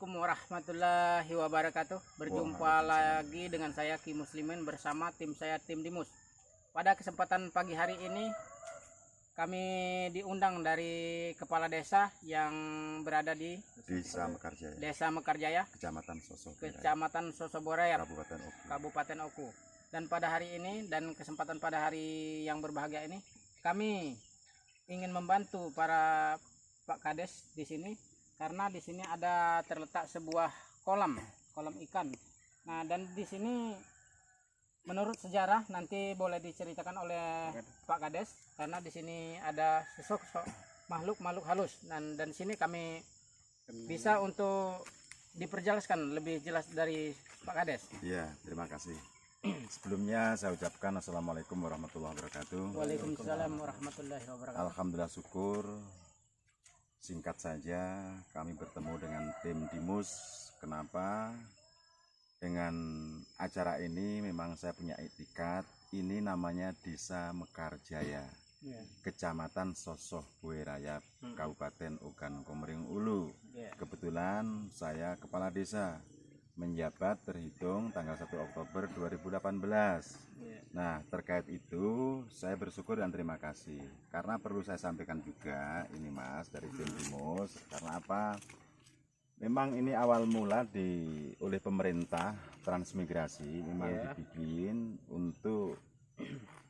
Assalamualaikum warahmatullahi wabarakatuh. Berjumpa lagi dengan saya Ki Muslimin bersama tim saya, tim Dimus. Pada kesempatan pagi hari ini kami diundang dari kepala desa yang berada di Desa Mekarjaya, Kecamatan Sosoboraya, Kabupaten Oku. Dan pada hari ini dan kesempatan pada hari yang berbahagia ini, kami ingin membantu para Pak Kades di sini. Karena di sini ada terletak sebuah kolam ikan. Nah, dan di sini menurut sejarah nanti boleh diceritakan oleh Pak Kades, karena di sini ada sosok makhluk halus, dan di sini kami bisa untuk diperjelaskan lebih jelas dari Pak Kades. Iya, terima kasih. Sebelumnya saya ucapkan Assalamualaikum warahmatullahi wabarakatuh. Waalaikumsalam warahmatullahi wabarakatuh. Alhamdulillah, syukur. Singkat saja, kami bertemu dengan tim Dimus. Kenapa? Dengan acara ini memang saya punya itikat. Ini namanya Desa Mekarjaya, Kecamatan Sosoboraya, Kabupaten Ogan Komering Ulu. Kebetulan saya kepala desa, menjabat terhitung tanggal 1 Oktober 2018. Nah, terkait itu saya bersyukur dan terima kasih. Karena perlu saya sampaikan juga ini Mas dari tim Dimus. Karena apa? Memang ini awal mula oleh pemerintah transmigrasi memang dibikin untuk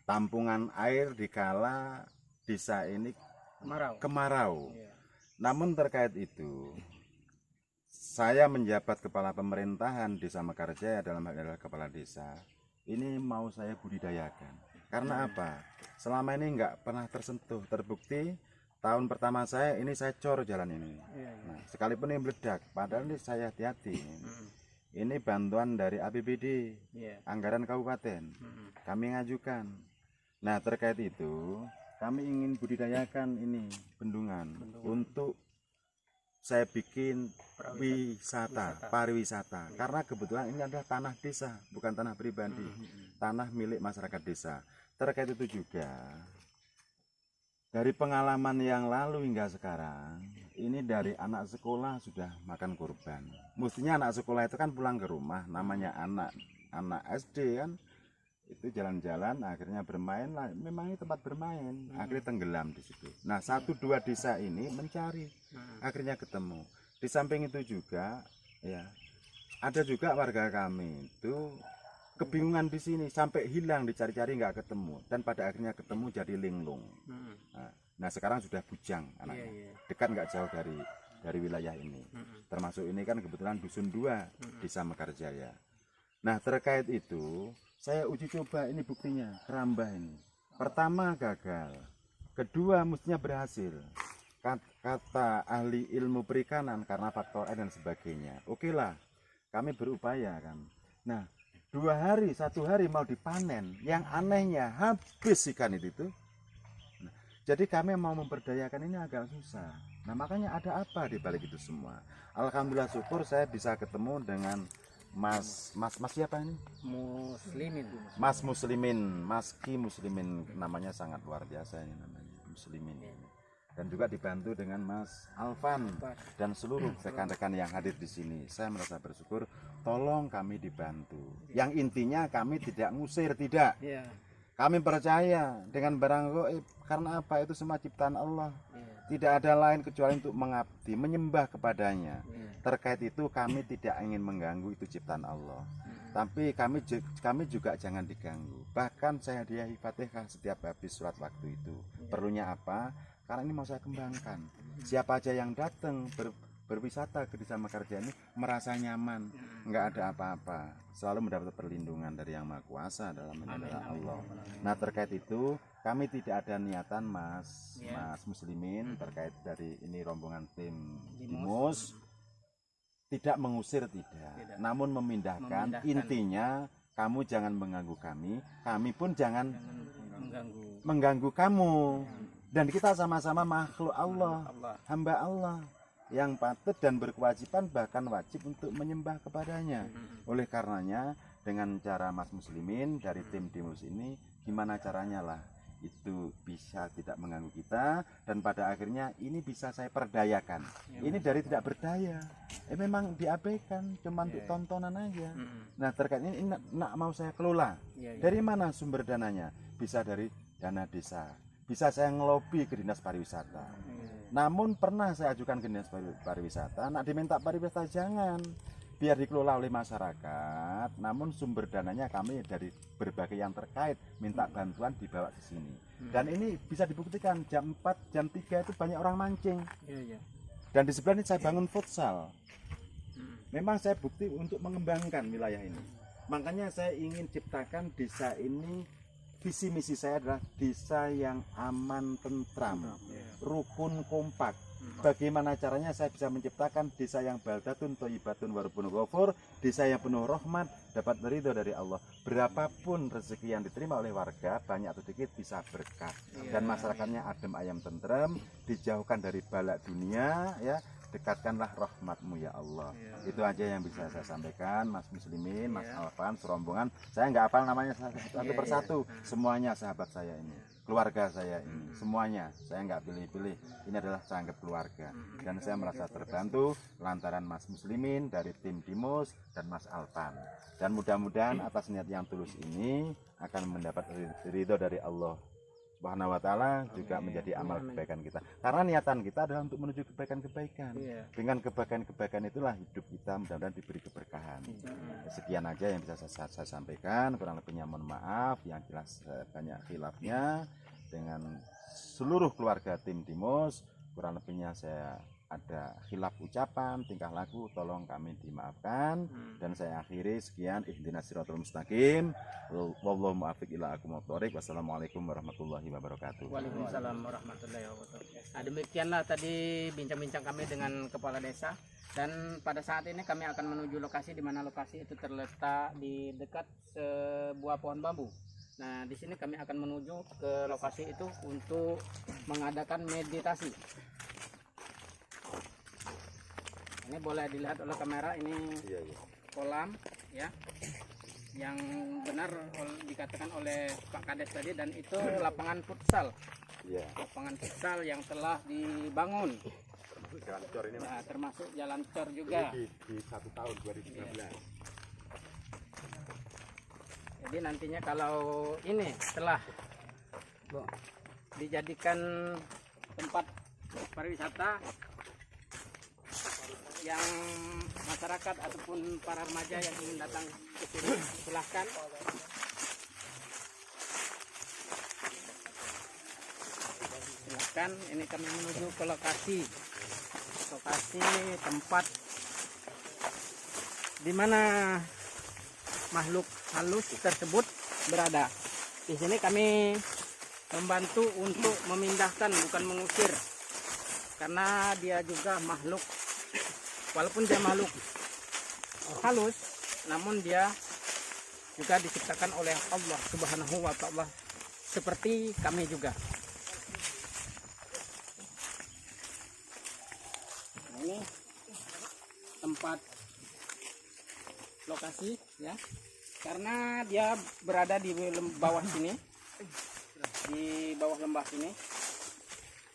tampungan air dikala desa ini kemarau. Namun terkait itu saya menjabat kepala pemerintahan Desa Mekarjaya, dalam hal adalah kepala desa. Ini mau saya budidayakan. Karena apa? Selama ini nggak pernah tersentuh. Terbukti tahun pertama saya ini saya cor jalan ini. Nah, sekalipun ini meledak, padahal ini saya hati-hati. Ini bantuan dari APBD, anggaran kabupaten. Kami ngajukan. Nah, terkait itu kami ingin budidayakan ini bendungan untuk saya bikin pariwisata, karena kebetulan ini adalah tanah desa, bukan tanah pribadi, tanah milik masyarakat desa. Terkait itu juga, dari pengalaman yang lalu hingga sekarang, ini dari anak sekolah sudah makan korban. Mestinya anak sekolah itu kan pulang ke rumah, namanya anak SD kan, itu jalan-jalan akhirnya bermain lah, memang ini tempat bermain, akhirnya tenggelam di situ. Nah, 1-2 desa ini mencari, akhirnya ketemu. Di samping itu juga ya ada juga warga kami itu kebingungan di sini, sampai hilang dicari-cari nggak ketemu, dan pada akhirnya ketemu jadi linglung. Nah, sekarang sudah bujang anaknya, dekat nggak jauh dari wilayah ini. Termasuk ini kan kebetulan dusun 2 Desa Mekarjaya. Nah, terkait itu saya uji coba, ini buktinya kerambah ini. Pertama gagal, kedua mestinya berhasil. Kata ahli ilmu perikanan karena faktor air dan sebagainya. Oke lah, kami berupaya kan. Nah, 1 hari mau dipanen, yang anehnya habis ikan itu. Nah, jadi kami mau memberdayakan ini agak susah. Nah, makanya ada apa di balik itu semua? Alhamdulillah syukur saya bisa ketemu dengan Mas siapa ini? Mas Muslimin, Mas Ki Muslimin, namanya sangat luar biasa ini namanya, Muslimin. Dan juga dibantu dengan Mas Alvan dan seluruh rekan-rekan yang hadir di sini. Saya merasa bersyukur, tolong kami dibantu. Yang intinya kami tidak ngusir, tidak. Kami percaya dengan barang gaib, karena apa? Itu semua ciptaan Allah. Tidak ada lain kecuali untuk mengabdi, menyembah kepadanya. Terkait itu kami tidak ingin mengganggu, itu ciptaan Allah. Tapi kami juga jangan diganggu. Bahkan saya hadiahi Fatihah setiap habis sholat waktu itu. Perlunya apa? Karena ini mau saya kembangkan. Siapa aja yang datang berwisata ke Desa Mekarjaya ini merasa nyaman, nggak ada apa-apa, selalu mendapat perlindungan dari Yang Maha Kuasa, dalam ini adalah Allah. Nah, terkait itu kami tidak ada niatan Mas Muslimin, terkait dari ini rombongan tim Dimus, tidak mengusir, tidak, namun memindahkan. Intinya kamu jangan mengganggu kami pun jangan mengganggu kamu. Dan kita sama-sama makhluk Allah, hamba Allah yang patut dan berkewajiban, bahkan wajib untuk menyembah kepadanya. Oleh karenanya dengan cara Mas Muslimin dari tim Dimus ini, gimana caranya lah itu bisa tidak mengganggu kita, dan pada akhirnya ini bisa saya perdayakan. Ini dari tidak berdaya, memang diabaikan, cuma untuk tontonan aja. Nah terkait ini nak mau saya kelola. Dari mana sumber dananya? Bisa dari dana desa, bisa saya ngelobi ke dinas pariwisata. Namun pernah saya ajukan ke dinas pariwisata, nak diminta pariwisata jangan, biar dikelola oleh masyarakat, namun sumber dananya kami dari berbagai yang terkait minta bantuan dibawa ke sini. Dan ini bisa dibuktikan jam 4, jam 3 itu banyak orang mancing. Dan di sebelah ini saya bangun futsal. Memang saya bukti untuk mengembangkan wilayah ini. Makanya saya ingin ciptakan desa ini, visi misi saya adalah desa yang aman, tentram, rukun, kompak. Bagaimana caranya saya bisa menciptakan desa yang baldatun thayyibatun warubun ghafur, desa yang penuh rahmat, dapat ridho dari Allah. Berapapun rezeki yang diterima oleh warga, banyak atau sedikit bisa berkah. Dan masyarakatnya adem ayam tentrem, dijauhkan dari balak dunia, ya. Dekatkanlah rahmatmu ya Allah. Itu aja yang bisa saya sampaikan, Mas Muslimin, Mas Alvan, serombongan. Saya nggak hafal namanya satu persatu. Semuanya sahabat saya ini, keluarga saya ini, semuanya. Saya nggak pilih-pilih. Ini adalah saya anggap keluarga. Dan saya merasa terbantu lantaran Mas Muslimin dari tim Dimus dan Mas Alvan. Dan mudah-mudahan atas niat yang tulus ini akan mendapat ridho dari Allah Subhanahu wa Ta'ala, juga menjadi amal kebaikan kita. Karena niatan kita adalah untuk menuju kebaikan-kebaikan. Dengan kebaikan-kebaikan itulah hidup kita mudah-mudahan diberi keberkahan. Sekian aja yang bisa saya sampaikan. Kurang lebihnya mohon maaf. Yang jelas banyak khilafnya dengan seluruh keluarga tim Dimus. Kurang lebihnya saya ada khilaf ucapan, tingkah laku, tolong kami dimaafkan. Dan saya akhiri sekian, ihdinas siratal mustaqim, wallahu muwaffiq ila aqwamit thoriq. Wassalamualaikum warahmatullahi wabarakatuh. Waalaikumsalam warahmatullahi wabarakatuh. Nah, demikianlah tadi bincang-bincang kami dengan kepala desa, dan pada saat ini kami akan menuju lokasi di mana lokasi itu terletak di dekat sebuah pohon bambu. Nah, di sini kami akan menuju ke lokasi itu untuk mengadakan meditasi. Ini boleh dilihat oleh kamera, ini kolam ya, yang benar dikatakan oleh Pak Kades tadi, dan itu lapangan futsal. Lapangan futsal yang telah dibangun. Jalan cor ini, nah, termasuk jalan cor juga. Di 1 tahun 2019. Jadi nantinya kalau ini setelah dijadikan tempat pariwisata, yang masyarakat ataupun para remaja yang ingin datang ke sini silahkan. Silahkan, ini kami menuju ke lokasi tempat di mana makhluk halus tersebut berada. Di sini kami membantu untuk memindahkan, bukan mengusir, karena dia juga makhluk. Walaupun dia makhluk halus, namun dia juga diciptakan oleh Allah Subhanahu wa Ta'ala seperti kami juga. Ini tempat lokasi ya, karena dia berada di bawah sini, di bawah lembah sini.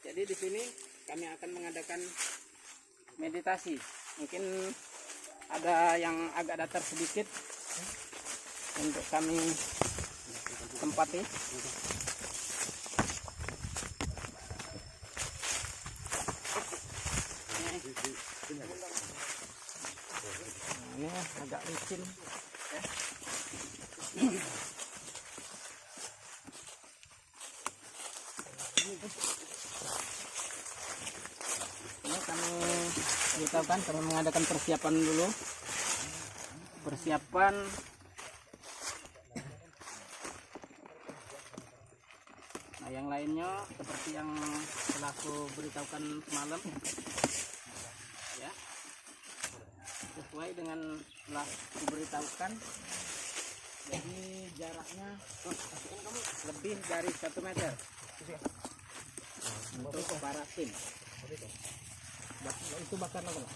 Jadi di sini kami akan mengadakan meditasi. Mungkin ada yang agak datar sedikit untuk kami tempati. Ini agak licin ya. Ini kami beritahukan, kami mengadakan persiapan dulu. Persiapan nah, yang lainnya seperti yang telah aku beritahukan semalam ya, sesuai dengan telah aku beritahukan. Jadi jaraknya lebih dari 1 meter untuk para tim. Itu bakar lagi lah.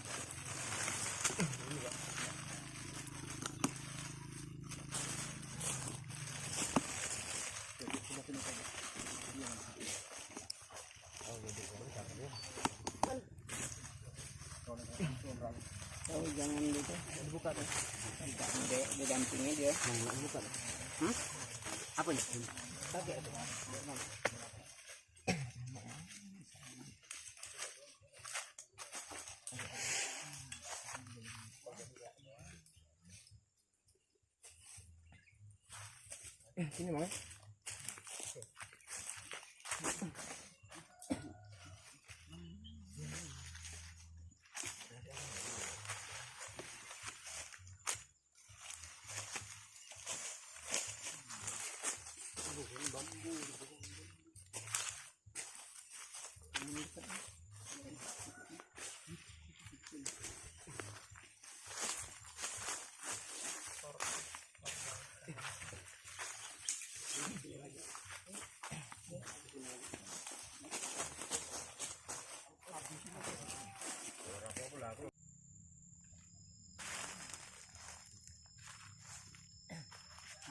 jangan gitu dibuka tuh. Didampingi dia. Buka. Apa ini? Pakai itu. Sini mau.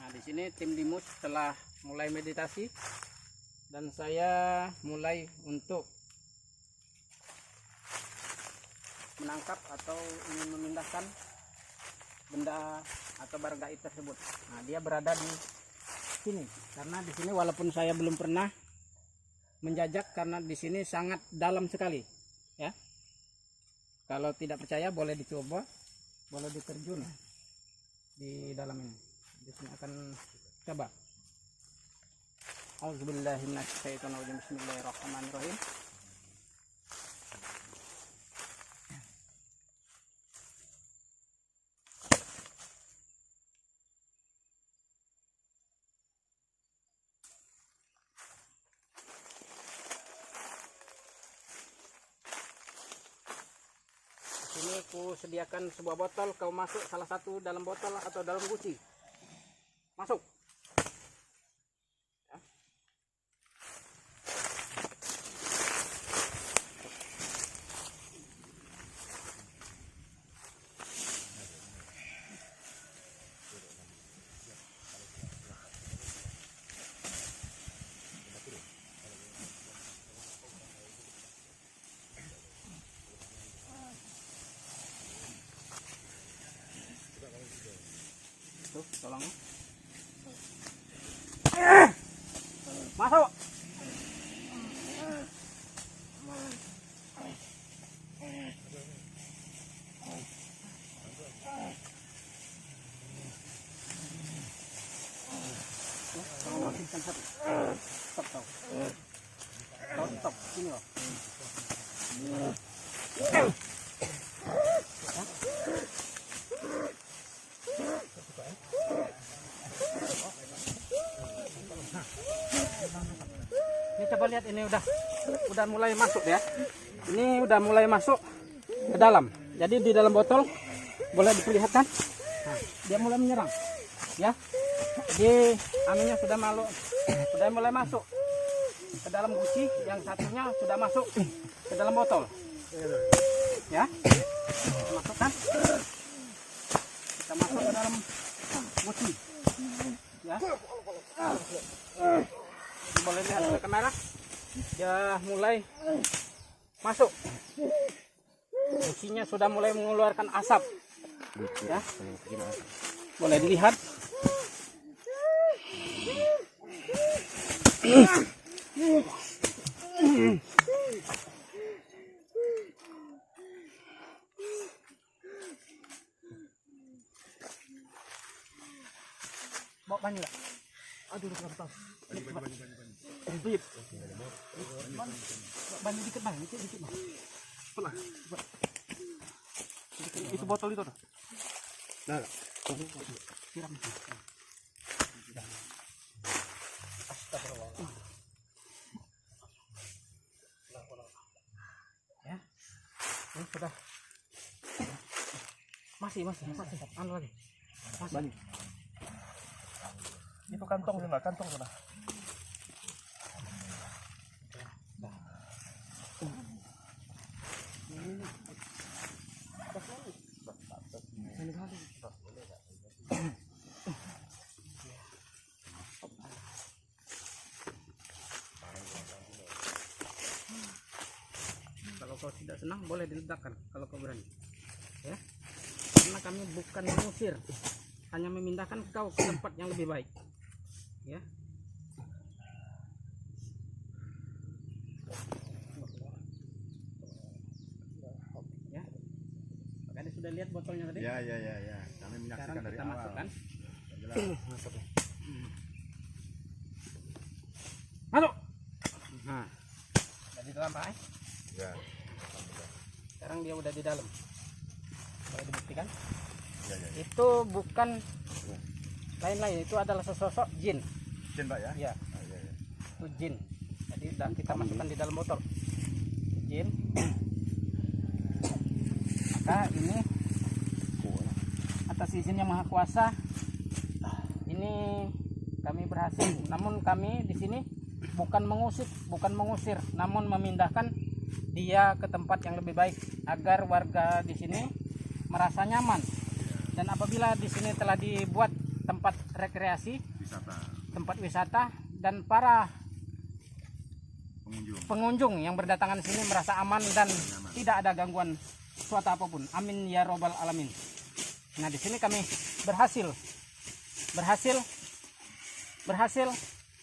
Nah, di sini tim Dimus telah mulai meditasi dan saya mulai untuk menangkap atau ingin memindahkan benda atau barang gaib tersebut. Nah, dia berada di sini karena di sini walaupun saya belum pernah menjajak karena di sini sangat dalam sekali, ya. Kalau tidak percaya boleh dicoba, boleh diterjun di dalam ini. Di sini akan coba. Auzubillahi minasyaitonirrajim. Bismillahirrahmanirrahim. Ini ku sediakan sebuah botol, kau masuk salah satu dalam botol atau dalam guci. Masuk. Ya. Tuh, tolong. Masuk. Stop, stop. Stop, sini loh. Ini coba lihat, ini udah mulai masuk ya. Ini udah mulai masuk ke dalam. Jadi di dalam botol boleh diperlihatkan. Nah, dia mulai menyerang. Ya. Jadi anunya sudah mulai masuk ke dalam guci, yang satunya sudah masuk ke dalam botol. Ya. Masukkan. Kita masuk ke dalam guci. Ya. Boleh lihat ke kamera, dia mulai masuk. Gucinya sudah mulai mengeluarkan asap, ya. Boleh dilihat. Bawa banyak. Aduh, kenapa? Banyak dikit bang, dikit bang. Pelan. Itu botol itu. Nah, siram. Ya, ini sudah. Masih. Anu lagi. Masih. Itu kantong sana. Kalau kau tidak senang boleh diledakkan kalau kau berani, ya. kami bukan mengusir, hanya memindahkan kau ke tempat yang lebih baik. Ya. Ya. Pak Kades sudah lihat botolnya tadi? Ya. Kami menyaksikan Sekarang dari kita awal. masukkan. Masuk. Masuk. Nah, udah di dalam Pak. Ya. Sekarang dia udah di dalam. Boleh dibuktikan? Ya. Itu bukan lain-lain, itu adalah sesosok jin. Jin Pak ya? Ya, Ya. itu jin. Jadi kita masukkan di dalam botol. Jin. Maka ini atas izin yang Maha Kuasa, ini kami berhasil. Namun kami di sini bukan mengusir, namun memindahkan dia ke tempat yang lebih baik agar warga di sini merasa nyaman. Dan apabila di sini telah dibuat tempat rekreasi, tempat wisata, dan para pengunjung yang berdatangan di sini merasa aman dan tidak ada gangguan suatu apapun. Amin ya robbal alamin. Nah, di sini kami berhasil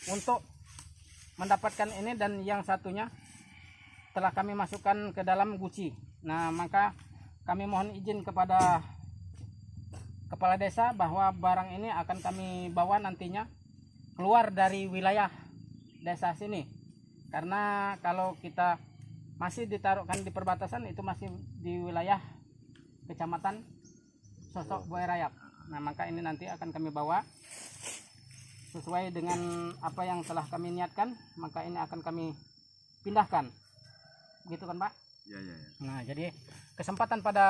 untuk mendapatkan ini, dan yang satunya telah kami masukkan ke dalam guci. Nah, maka kami mohon izin kepada kepala desa bahwa barang ini akan kami bawa nantinya keluar dari wilayah desa sini. Karena kalau kita masih ditaruhkan di perbatasan, itu masih di wilayah kecamatan Sosok Buaya Rayap. Nah, maka ini nanti akan kami bawa sesuai dengan apa yang telah kami niatkan, maka ini akan kami pindahkan. Begitu kan, Pak? Ya. Nah, jadi kesempatan pada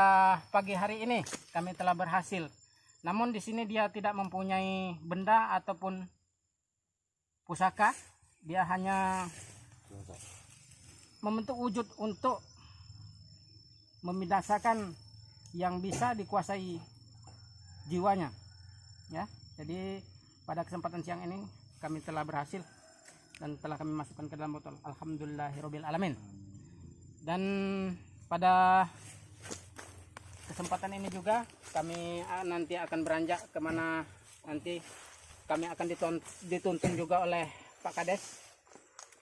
pagi hari ini kami telah berhasil. Namun di sini dia tidak mempunyai benda ataupun pusaka. Dia hanya membentuk wujud untuk membinasakan yang bisa dikuasai jiwanya. Ya, jadi pada kesempatan siang ini kami telah berhasil dan telah kami masukkan ke dalam botol. Alhamdulillahirabbil alamin. Dan pada kesempatan ini juga kami nanti akan beranjak kemana, nanti kami akan dituntun juga oleh Pak Kades,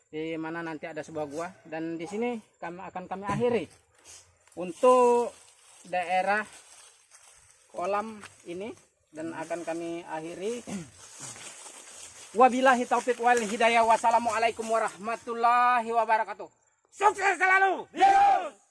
di mana nanti ada sebuah gua, dan di sini kami akhiri untuk daerah kolam ini, dan akan kami akhiri. Wabillahi taufiq wal hidayah. Wassalamualaikum warahmatullahi wabarakatuh. Sukses selalu. Yes.